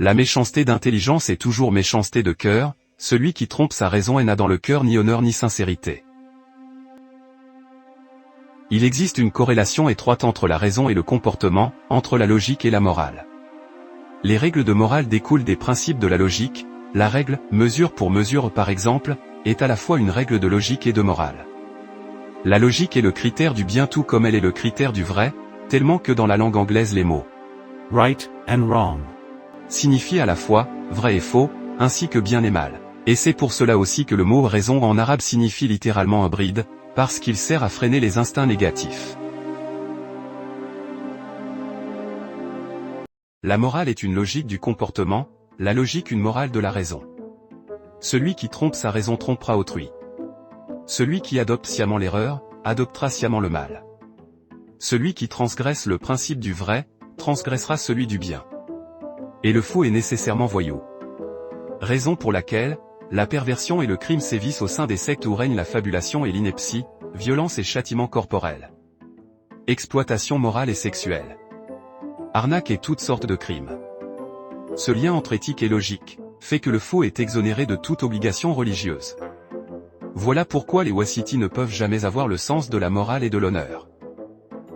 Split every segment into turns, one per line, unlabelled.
La méchanceté d'intelligence est toujours méchanceté de cœur, celui qui trompe sa raison et n'a dans le cœur ni honneur ni sincérité. Il existe une corrélation étroite entre la raison et le comportement, entre la logique et la morale. Les règles de morale découlent des principes de la logique. La règle, mesure pour mesure par exemple, est à la fois une règle de logique et de morale. La logique est le critère du bien tout comme elle est le critère du vrai, tellement que dans la langue anglaise les mots « right and wrong » signifient à la fois « vrai et faux », ainsi que « bien et mal ». Et c'est pour cela aussi que le mot « raison » en arabe signifie littéralement un bride, parce qu'il sert à freiner les instincts négatifs. La morale est une logique du comportement, la logique une morale de la raison. Celui qui trompe sa raison trompera autrui. Celui qui adopte sciemment l'erreur, adoptera sciemment le mal. Celui qui transgresse le principe du vrai, transgressera celui du bien. Et le faux est nécessairement voyou. Raison pour laquelle, la perversion et le crime sévissent au sein des sectes où règne la fabulation et l'ineptie, violence et châtiment corporel. Exploitation morale et sexuelle. Arnaque et toutes sortes de crimes. Ce lien entre éthique et logique fait que le faux est exonéré de toute obligation religieuse. Voilà pourquoi les Wassiti ne peuvent jamais avoir le sens de la morale et de l'honneur.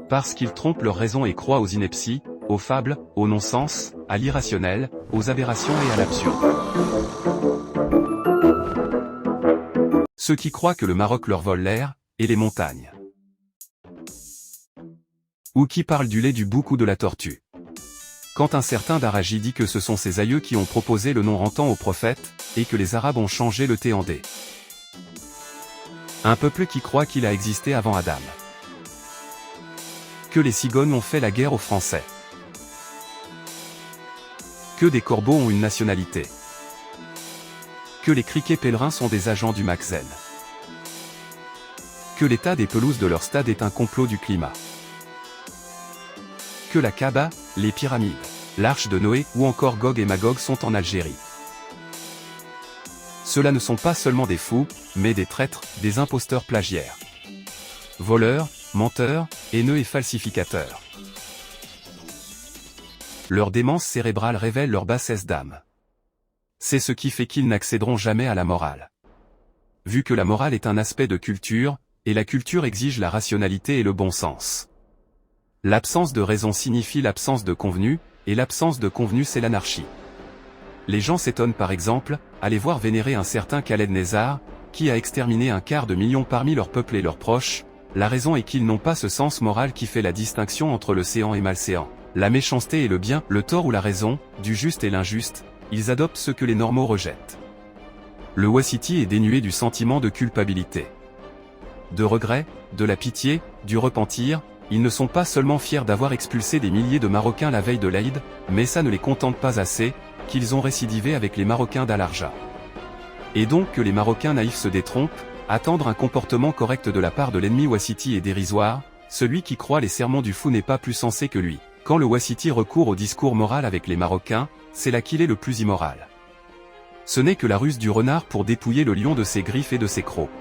Parce qu'ils trompent leur raison et croient aux inepties, aux fables, au non-sens, à l'irrationnel, aux aberrations et à l'absurde. Ceux qui croient que le Maroc leur vole l'air, et les montagnes. Ou qui parlent du lait du bouc ou de la tortue. Quand un certain Daraji dit que ce sont ses aïeux qui ont proposé le nom rantant aux prophètes, et que les Arabes ont changé le thé en thé. Un peuple qui croit qu'il a existé avant Adam. Que les cigognes ont fait la guerre aux Français. Que des corbeaux ont une nationalité. Que les criquets pèlerins sont des agents du Maxen. Que l'état des pelouses de leur stade est un complot du climat. Que la Kaaba, les pyramides, l'arche de Noé ou encore Gog et Magog sont en Algérie. Ceux-là ne sont pas seulement des fous, mais des traîtres, des imposteurs plagiaires. Voleurs, menteurs, haineux et falsificateurs. Leur démence cérébrale révèle leur bassesse d'âme. C'est ce qui fait qu'ils n'accéderont jamais à la morale. Vu que la morale est un aspect de culture, et la culture exige la rationalité et le bon sens. L'absence de raison signifie l'absence de convenu, et l'absence de convenu c'est l'anarchie. Les gens s'étonnent par exemple, aller voir vénérer un certain Khaled Nézar, qui a exterminé 250 000 parmi leur peuple et leurs proches. La raison est qu'ils n'ont pas ce sens moral qui fait la distinction entre le séant et malséant, la méchanceté et le bien, le tort ou la raison, du juste et l'injuste. Ils adoptent ce que les normaux rejettent. Le Wassiti est dénué du sentiment de culpabilité, de regret, de la pitié, du repentir. Ils ne sont pas seulement fiers d'avoir expulsé des milliers de Marocains la veille de l'Aïd, mais ça ne les contente pas assez, qu'ils ont récidivé avec les Marocains d'Al-Arja. Et donc que les Marocains naïfs se détrompent, attendre un comportement correct de la part de l'ennemi Wassiti est dérisoire. Celui qui croit les sermons du fou n'est pas plus sensé que lui. Quand le Wassiti recourt au discours moral avec les Marocains, c'est là qu'il est le plus immoral. Ce n'est que la ruse du renard pour dépouiller le lion de ses griffes et de ses crocs.